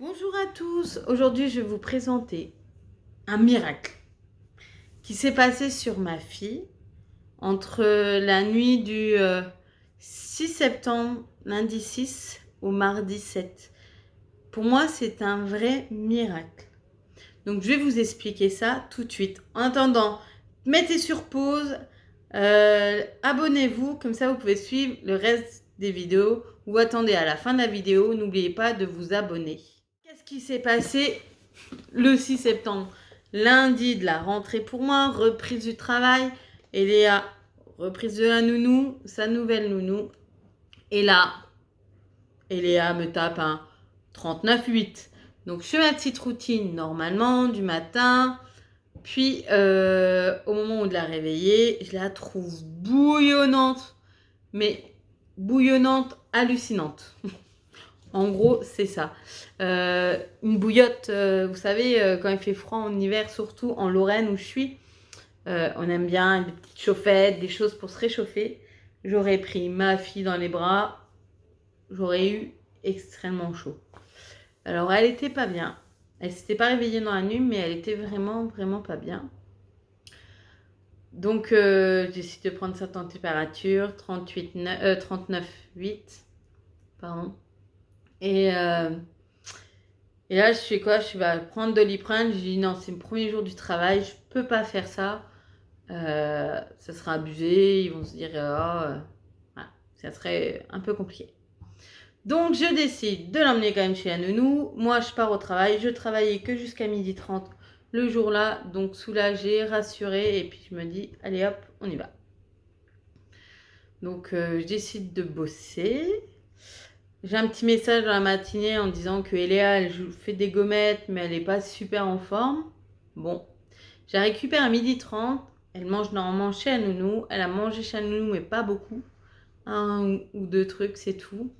Bonjour à tous, aujourd'hui je vais vous présenter un miracle qui s'est passé sur ma fille entre la nuit du 6 septembre, lundi 6 au mardi 7. Pour moi c'est un vrai miracle. Donc je vais vous expliquer ça tout de suite. En attendant, mettez sur pause, abonnez-vous, comme ça vous pouvez suivre le reste des vidéos ou attendez à la fin de la vidéo, n'oubliez pas de vous abonner. Qu'est-ce qui s'est passé le 6 septembre? Lundi de la rentrée pour moi, reprise du travail, et Léa, reprise de la nounou, sa nouvelle nounou. Et là, Léa me tape un 39,8. Donc je fais ma petite routine normalement du matin. Puis au moment où de la réveiller, je la trouve bouillonnante. Mais bouillonnante, hallucinante. En gros, c'est ça. Une bouillotte, vous savez, quand il fait froid en hiver, surtout en Lorraine où je suis, on aime bien des petites chauffettes, des choses pour se réchauffer. J'aurais pris ma fille dans les bras, j'aurais eu extrêmement chaud. Alors, elle était pas bien. Elle s'était pas réveillée dans la nuit, mais elle était vraiment, vraiment pas bien. Donc, j'ai décidé de prendre sa température, 39,8, pardon. Et là, je fais quoi? Je vais prendre Doliprane. Je dis non, c'est le premier jour du travail, je peux pas faire ça. Ça sera abusé. Ils vont se dire, voilà, ça serait un peu compliqué. Donc, je décide de l'emmener quand même chez la nounou. Moi, je pars au travail. Je travaillais que jusqu'à 12h30 le jour-là. Donc, soulagée, rassurée. Et puis, je me dis, allez hop, on y va. Donc, je décide de bosser. J'ai un petit message dans la matinée en disant que Eléa, elle fait des gommettes, mais elle n'est pas super en forme. Bon, je la récupère à 12h30. Elle mange normalement chez la nounou. Elle a mangé chez la nounou, mais pas beaucoup. Un ou deux trucs, c'est tout.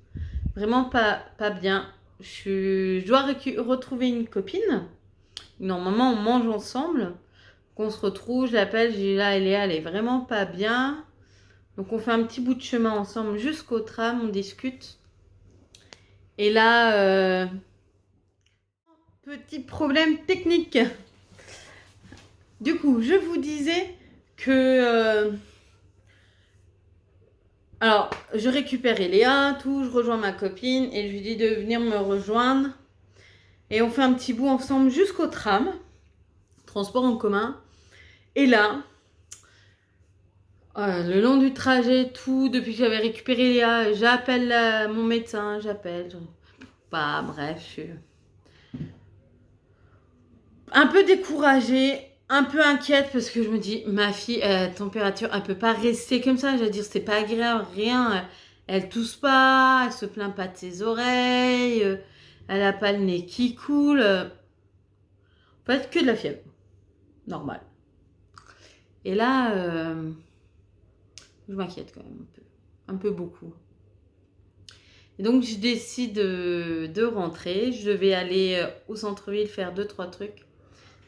Vraiment pas bien. Je dois retrouver une copine. Normalement, on mange ensemble. On se retrouve, je l'appelle, je dis là, Eléa, elle est vraiment pas bien. Donc, on fait un petit bout de chemin ensemble jusqu'au tram, on discute. Et là, petit problème technique. Du coup, je vous disais que... alors, je récupère Eléa, tout, je rejoins ma copine et je lui dis de venir me rejoindre. Et on fait un petit bout ensemble jusqu'au tram, transport en commun. Et là, le long du trajet, tout, depuis que j'avais récupéré Eléa, j'appelle mon médecin, Bah, bref, je suis un peu découragée, un peu inquiète parce que je me dis, ma fille, température, elle peut pas rester comme ça. Je veux dire, c'est pas agréable, rien. Elle tousse pas, elle se plaint pas de ses oreilles, elle a pas le nez qui coule. En fait, que de la fièvre, normal. Et là, je m'inquiète quand même un peu beaucoup. Et donc, je décide de rentrer. Je devais aller au centre-ville faire 2-3 trucs.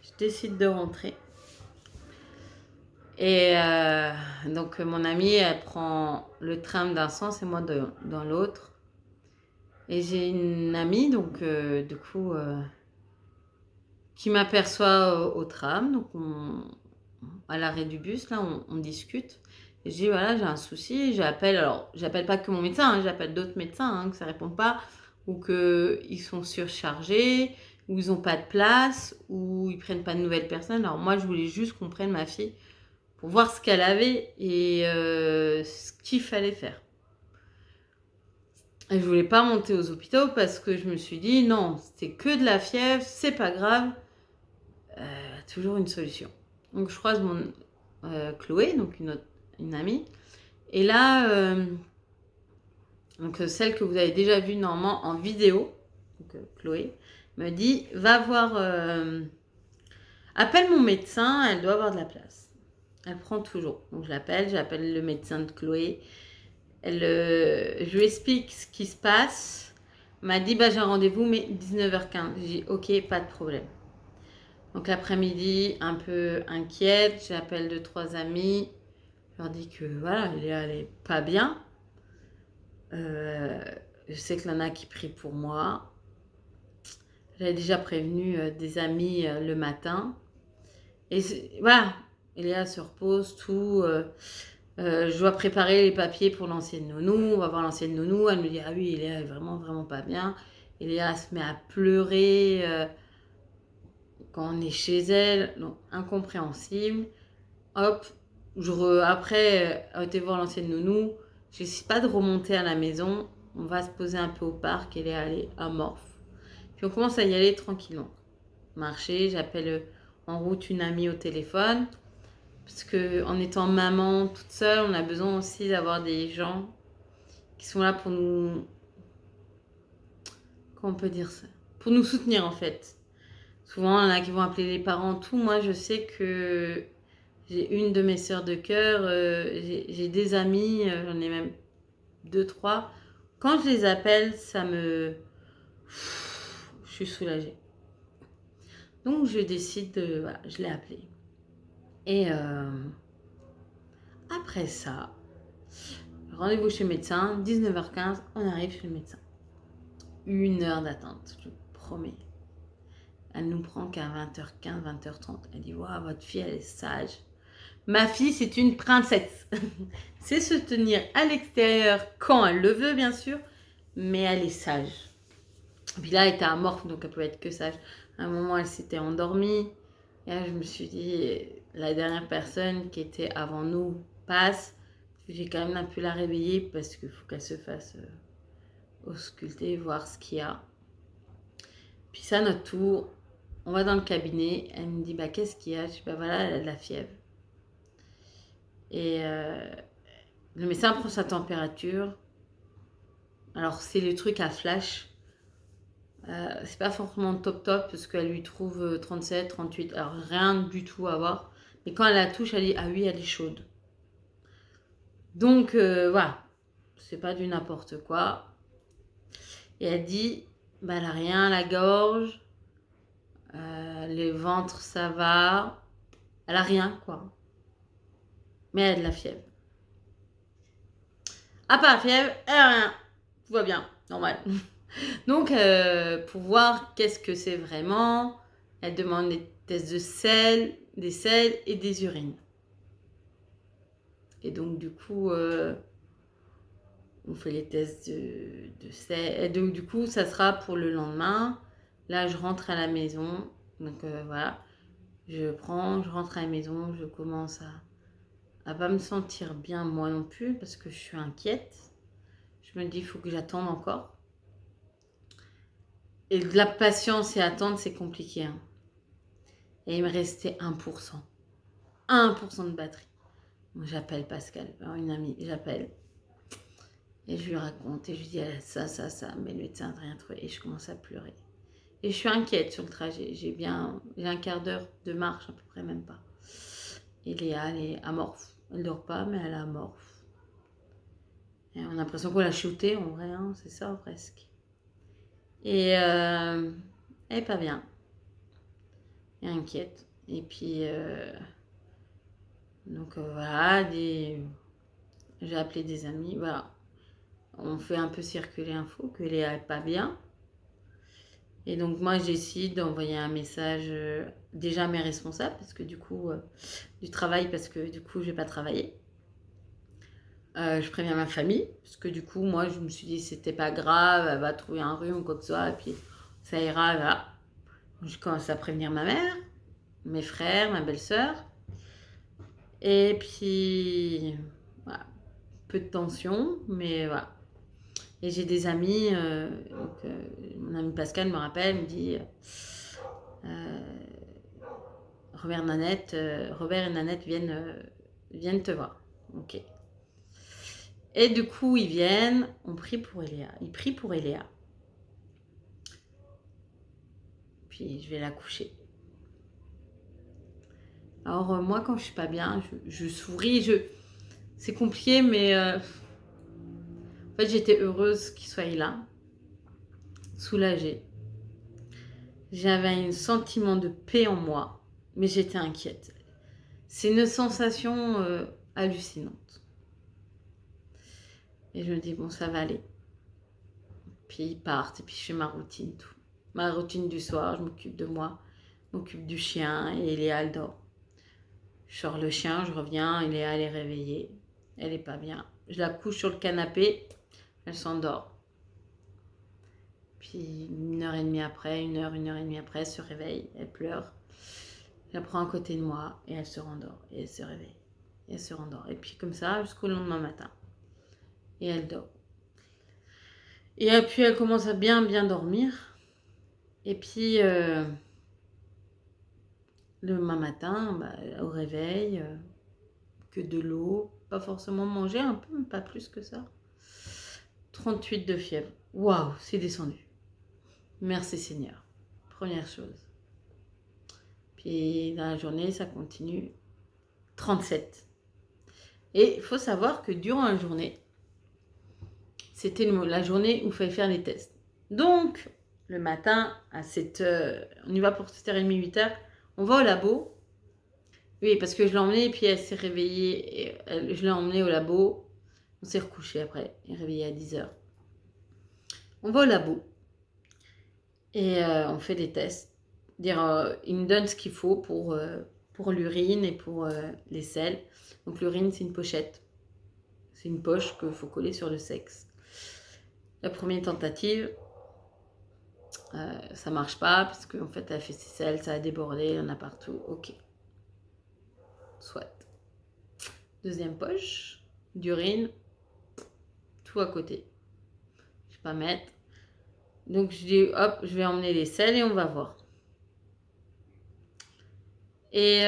Je décide de rentrer. Et donc, mon amie, elle prend le tram d'un sens et moi dans l'autre. Et j'ai une amie, donc, du coup, qui m'aperçoit au tram. Donc, à l'arrêt du bus, là, on discute. Et je dis, voilà, j'ai un souci. J'appelle, alors, j'appelle pas que mon médecin, hein, j'appelle d'autres médecins, hein, que ça répond pas, ou qu'ils sont surchargés, ou ils ont pas de place, ou ils prennent pas de nouvelles personnes. Alors, moi, je voulais juste qu'on prenne ma fille pour voir ce qu'elle avait et ce qu'il fallait faire. Et je voulais pas monter aux hôpitaux parce que je me suis dit non, c'est que de la fièvre, c'est pas grave, toujours une solution. Donc je croise mon Chloé, donc une amie, et là, donc celle que vous avez déjà vue normalement en vidéo, donc Chloé, me dit va voir, appelle mon médecin, elle doit avoir de la place. Elle prend toujours. Donc j'appelle le médecin de Chloé. Je lui explique ce qui se passe. Elle m'a dit, bah, j'ai un rendez-vous, mais 19h15. J'ai dit, ok, pas de problème. Donc l'après-midi, un peu inquiète, j'appelle 2-3 amis. Je leur dis que voilà, elle est pas bien. Je sais qu'il y en a qui prient pour moi. J'avais déjà prévenu des amis le matin. Et voilà, Eléa se repose, tout. Je dois préparer les papiers pour l'ancienne nounou. On va voir l'ancienne nounou. Elle me dit, ah oui, Eléa est vraiment, vraiment pas bien. Eléa se met à pleurer quand on est chez elle. Donc, incompréhensible. Hop, après avoir été voir l'ancienne nounou, je n'essaie pas de remonter à la maison. On va se poser un peu au parc. Elle est allée amorphe. Puis on commence à y aller tranquillement. Marcher, j'appelle en route une amie au téléphone. Parce qu'en étant maman toute seule, on a besoin aussi d'avoir des gens qui sont là pour nous... Comment on peut dire ça? Pour nous soutenir en fait. Souvent, il y en a qui vont appeler les parents, tout. Moi, je sais que j'ai une de mes sœurs de cœur, j'ai des amis, j'en ai même 2, 3. Quand je les appelle, je suis soulagée. Donc, je décide de... Voilà, je l'ai appelé. Et après ça, rendez-vous chez le médecin, 19h15, on arrive chez le médecin. 1 heure d'attente, je promets. Elle nous prend qu'à 20h15, 20h30. Elle dit, waouh, votre fille, elle est sage. Ma fille, c'est une princesse. C'est se tenir à l'extérieur quand elle le veut, bien sûr, mais elle est sage. Puis là, elle était amorphe, donc elle pouvait être que sage. À un moment, elle s'était endormie. Et là, je me suis dit, la dernière personne qui était avant nous passe. J'ai quand même un peu la réveiller parce qu'il faut qu'elle se fasse ausculter, voir ce qu'il y a. Puis ça, notre tour, on va dans le cabinet. Elle me dit, bah, qu'est-ce qu'il y a? Je dis, bah voilà, elle a de la fièvre. Et le médecin prend sa température. Alors, c'est le truc à flash. C'est pas forcément top parce qu'elle lui trouve 37, 38. Alors, rien du tout à voir. Mais quand elle la touche, elle dit, ah oui, elle est chaude. Donc, voilà. C'est pas du n'importe quoi. Et elle dit, bah, elle a rien à la gorge. Les ventres, ça va. Elle a rien, quoi. Mais elle a de la fièvre. À part la fièvre, elle a rien. Tout va bien, normal. Donc, pour voir qu'est-ce que c'est vraiment, elle demande des tests de sel, des sels et des urines. Et donc, du coup, on fait les tests de sel. Et donc, du coup, ça sera pour le lendemain. Là, je rentre à la maison. Donc, voilà. Je rentre à la maison, je commence à pas me sentir bien moi non plus parce que je suis inquiète. Je me dis, il faut que j'attende encore. Et de la patience et attendre, c'est compliqué. Hein. Et il me restait 1%. 1% de batterie. Moi, j'appelle Pascal, une amie, j'appelle. Et je lui raconte, et je lui dis ça, mais le médecin n'a rien trouvé. Et je commence à pleurer. Et je suis inquiète sur le trajet. J'ai un quart d'heure de marche, à peu près, même pas. Et Léa, elle est amorphe. Elle dort pas, mais elle est amorphe. Et on a l'impression qu'on l'a shootée, en vrai, hein, c'est ça, presque. Et elle est pas bien. Elle est inquiète. Et puis, donc voilà, j'ai appelé des amis, voilà. On fait un peu circuler l'info que Léa est pas bien. Et donc moi, je décide d'envoyer un message déjà à mes responsables, parce que du coup, du travail, parce que du coup, je vais pas travailler. Je préviens ma famille, parce que du coup, moi, je me suis dit, c'était pas grave, elle va trouver un rhume ou quoi que ce soit, et puis ça ira, voilà. Je commence à prévenir ma mère, mes frères, ma belle-sœur. Et puis, voilà, peu de tension, mais voilà. Et j'ai des amis, mon ami Pascal me rappelle, me dit Robert et Nanette viennent te voir. Ok. Et du coup, ils viennent, on prie pour Eléa. Ils prient pour Eléa. Puis je vais la coucher. Alors moi, quand je suis pas bien, je souris. C'est compliqué, mais en fait, j'étais heureuse qu'il soit là, soulagée. J'avais un sentiment de paix en moi, mais j'étais inquiète. C'est une sensation hallucinante. Et je me dis, bon, ça va aller. Puis ils partent, et puis je fais ma routine, tout. ma routine du soir, je m'occupe de moi, je m'occupe du chien et Léa, elle dort. Je sors le chien, je reviens, et Léa, elle est réveillée. Elle est pas bien. Je la couche sur le canapé, elle s'endort. Puis 1 heure et demie après, une heure et demie après, elle se réveille, elle pleure. Je la prends à côté de moi et elle se rendort. Et elle se réveille. Et elle se rendort. Et puis comme ça, jusqu'au lendemain matin. Et elle dort. Et puis elle commence à bien dormir. Et puis le lendemain matin, au réveil, que de l'eau, pas forcément manger, un peu, mais pas plus que ça. 38 de fièvre. Waouh, c'est descendu. Merci Seigneur. Première chose. Puis dans la journée, ça continue. 37. Et il faut savoir que durant la journée, c'était la journée où il fallait faire les tests. Donc, le matin, à 7h, on y va pour 7h30, 8h, on va au labo. Oui, parce que je l'ai emmenée et puis elle s'est réveillée. Je l'ai emmenée au labo. On s'est recouché après. Elle est réveillée à 10h. On va au labo. Et on fait des tests. Ils me donnent ce qu'il faut pour l'urine et pour les selles. Donc l'urine, c'est une pochette. C'est une poche qu'il faut coller sur le sexe. La première tentative, ça marche pas parce qu'en fait, elle a fait ses selles, ça a débordé, il y en a partout. Ok. Soit. Deuxième poche, d'urine, tout à côté. Je vais pas mettre. Donc je dis, hop, je vais emmener les selles et on va voir. Et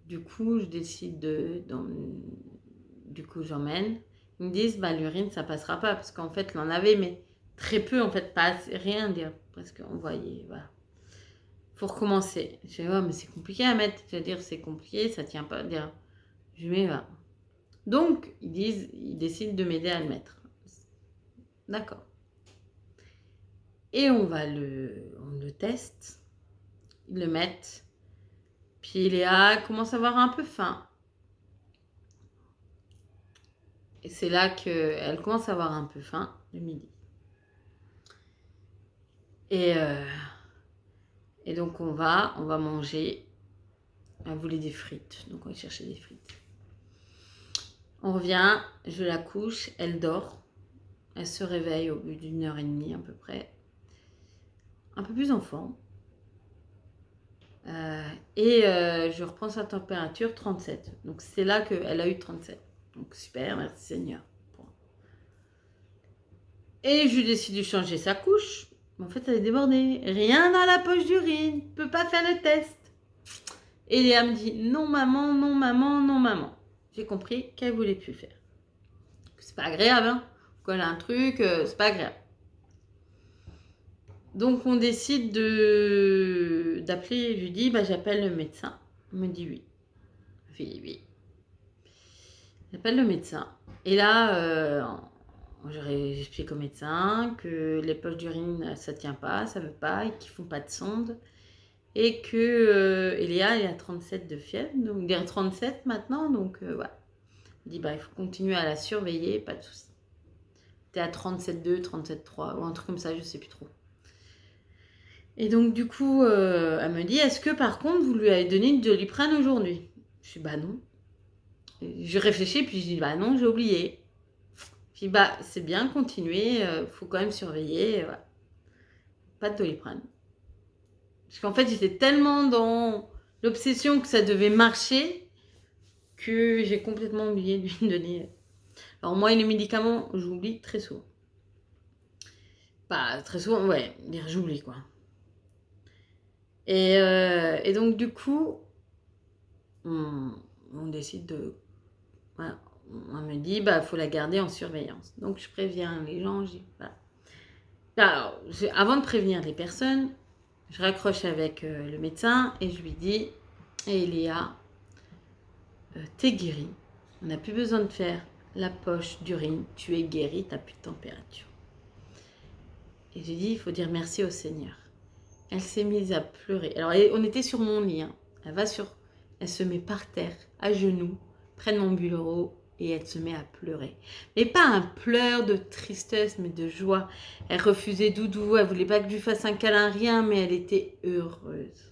du coup, je décide du coup, j'emmène. Ils me disent, l'urine, ça passera pas. Parce qu'en fait, on en avait, mais très peu, en fait, pas assez, rien, dire. Presque, on voyait, voilà. Faut recommencer. Je dis, oh, mais c'est compliqué à mettre. Je veux dire, c'est compliqué, ça tient pas. Dire, je mets, voilà. Donc, ils décident de m'aider à le mettre. D'accord. Et on le teste. Ils le mettent. Puis Léa commence à avoir un peu faim. Et c'est là qu'elle commence à avoir un peu faim, le midi. Et donc on va manger. Elle voulait des frites, donc on va chercher des frites. On revient, je la couche, elle dort. Elle se réveille au bout d'1 heure et demie à peu près. Un peu plus en forme. Et je reprends sa température 37. Donc c'est là qu'elle a eu 37. Donc super, merci Seigneur. Bon. Et je décide de changer sa couche. Mais en fait, elle est débordée. Rien dans la poche d'urine. Ne peut pas faire le test. Et Léa me dit non maman, non maman, non maman. J'ai compris qu'elle voulait plus faire. C'est pas agréable, hein. Quand elle a un truc, c'est pas agréable. Donc on décide d'appeler, je lui dis j'appelle le médecin. Il me dit oui. Je lui dis oui. J'appelle le médecin. Et là, j'explique au médecin que les poches d'urine, ça tient pas, ça veut pas, et qu'ils font pas de sonde. Et que Eléa, elle a 37 de fièvre, donc il est 37 maintenant, donc voilà. Il dit il faut continuer à la surveiller, pas de souci. T'es à 37,2, 37,3 ou un truc comme ça, je sais plus trop. Et donc du coup, elle me dit, est-ce que par contre vous lui avez donné de Doliprane aujourd'hui? Je dis non. Je réfléchis puis je dis non, j'ai oublié. Puis c'est bien, continuer, faut quand même surveiller, voilà. Pas de Doliprane. Parce qu'en fait, j'étais tellement dans l'obsession que ça devait marcher que j'ai complètement oublié de lui donner. Alors moi, les médicaments, j'oublie très souvent. Pas très souvent, ouais, j'oublie quoi. Et donc du coup, on décide de... Voilà, on me dit, faut la garder en surveillance. Donc je préviens les gens, je dis, voilà. Alors, avant de prévenir les personnes, je raccroche avec le médecin et je lui dis, Léa, t'es guérie. On n'a plus besoin de faire la poche d'urine. Tu es guérie, t'as plus de température. Et j'ai dit, il faut dire merci au Seigneur. Elle s'est mise à pleurer. Alors, on était sur mon lit. Hein. Elle se met par terre, à genoux, près de mon bureau. et elle se met à pleurer. Mais pas un pleur de tristesse, mais de joie. Elle refusait Doudou, elle voulait pas que je lui fasse un câlin, rien, mais elle était heureuse.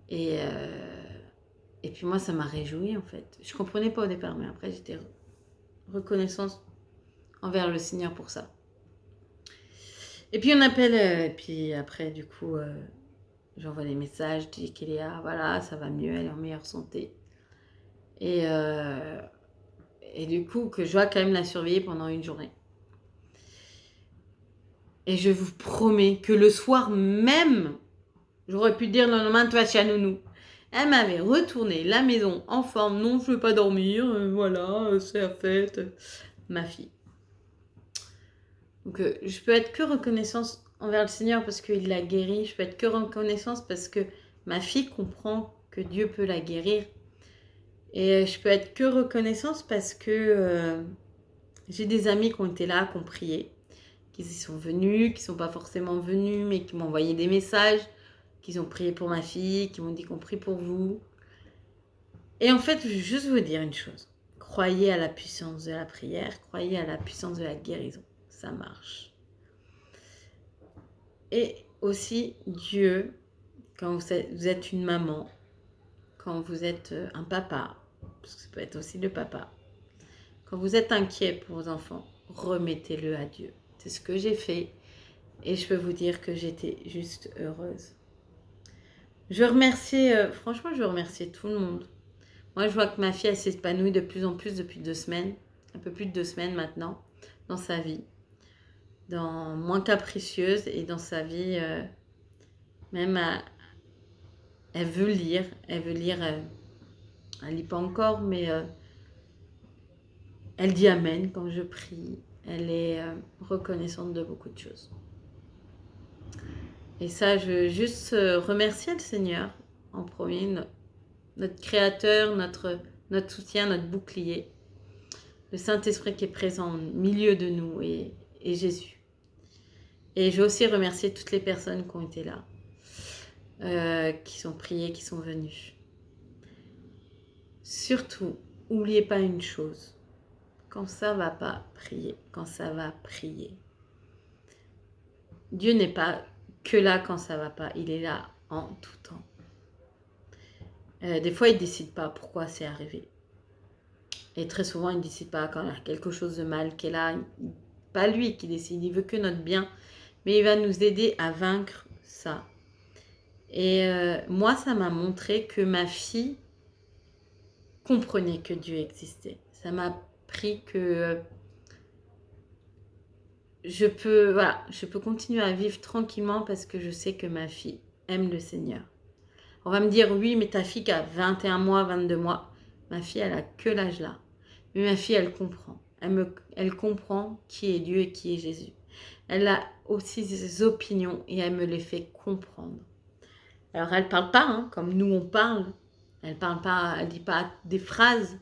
Et puis moi, ça m'a réjouie en fait. Je comprenais pas au départ, mais après j'étais reconnaissante envers le Seigneur pour ça. Et puis on appelle, et puis après du coup, j'envoie des messages, je dis qu'Eléa, voilà, ça va mieux, elle est en meilleure santé. Et du coup, que je dois quand même la surveiller pendant une journée. Et je vous promets que le soir même, j'aurais pu dire le lendemain, toi, chez Nounou. Elle m'avait retourné la maison en forme. Non, je ne veux pas dormir. Voilà, c'est la fête. Ma fille. Donc, je peux être que reconnaissance envers le Seigneur parce qu'il l'a guérie. Je peux être que reconnaissance parce que ma fille comprend que Dieu peut la guérir. Et je peux être que reconnaissance parce que j'ai des amis qui ont été là, qui ont prié, qui y sont venus, qui ne sont pas forcément venus, mais qui m'ont envoyé des messages, qui ont prié pour ma fille, qui m'ont dit qu'on prie pour vous. Et en fait, je veux juste vous dire une chose. Croyez à la puissance de la prière, croyez à la puissance de la guérison. Ça marche. Et aussi, Dieu, quand vous êtes une maman, quand vous êtes un papa, parce que ça peut être aussi le papa, quand vous êtes inquiet pour vos enfants, remettez-le à Dieu. C'est ce que j'ai fait et je peux vous dire que j'étais juste heureuse. Je remercie, franchement, je remercie tout le monde. Moi, je vois que ma fille, elle s'épanouit de plus en plus depuis 2 semaines, un peu plus de 2 semaines maintenant, dans sa vie, dans moins capricieuse et dans sa vie, même elle veut lire, elle lit pas encore, mais elle dit Amen quand je prie. Elle est reconnaissante de beaucoup de choses. Et ça, je veux juste remercier le Seigneur en premier, notre Créateur, notre soutien, notre bouclier. Le Saint-Esprit qui est présent au milieu de nous et Jésus. Et je veux aussi remercier toutes les personnes qui ont été là, qui sont priées, qui sont venues. Surtout, n'oubliez pas une chose. Quand ça va pas, priez. Quand ça va, priez. Dieu n'est pas que là quand ça va pas. Il est là en tout temps. Des fois, il ne décide pas pourquoi c'est arrivé. Et très souvent, il ne décide pas quand il y a quelque chose de mal qui est là. Pas lui qui décide, il veut que notre bien. Mais il va nous aider à vaincre ça. Et moi, ça m'a montré que ma fille comprenait que Dieu existait. Ça m'a appris que je peux continuer à vivre tranquillement parce que je sais que ma fille aime le Seigneur. On va me dire, oui, mais ta fille qui a 21 mois, 22 mois, ma fille, elle a que l'âge là. Mais ma fille, elle comprend. Elle comprend qui est Dieu et qui est Jésus. Elle a aussi ses opinions et elle me les fait comprendre. Alors, elle ne parle pas, hein, comme nous on parle. Elle parle pas, elle dit pas des phrases,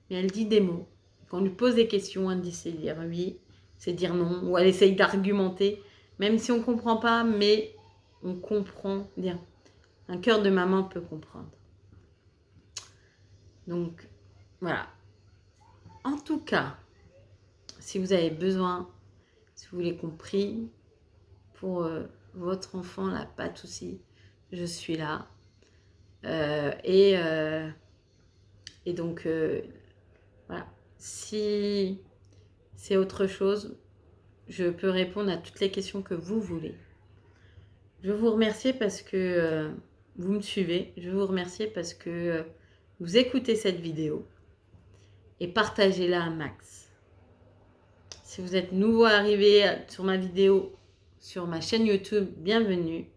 mais elle dit des mots. Quand on lui pose des questions, elle dit c'est dire oui, c'est dire non, ou elle essaye d'argumenter, même si on ne comprend pas, mais on comprend bien. Un cœur de maman peut comprendre. Donc, voilà. En tout cas, si vous avez besoin, si vous voulez qu'on prie pour votre enfant, là, pas de souci, je suis là. Et donc, voilà. Si c'est autre chose, je peux répondre à toutes les questions que vous voulez. Je veux vous remercier parce que vous me suivez. Je veux vous remercier parce que vous écoutez cette vidéo et partagez-la un max. Si vous êtes nouveau arrivé sur ma vidéo, sur ma chaîne YouTube, bienvenue.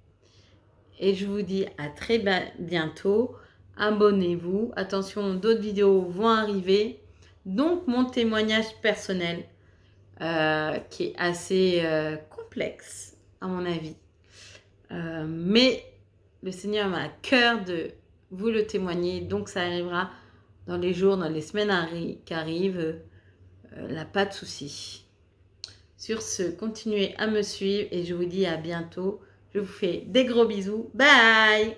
Et je vous dis à très bientôt. Abonnez-vous. Attention, d'autres vidéos vont arriver. Donc, mon témoignage personnel, qui est assez complexe, à mon avis. Mais le Seigneur m'a à cœur de vous le témoigner. Donc, ça arrivera dans les jours, dans les semaines qui arrivent. Là, pas de souci. Sur ce, continuez à me suivre et je vous dis à bientôt. Je vous fais des gros bisous. Bye!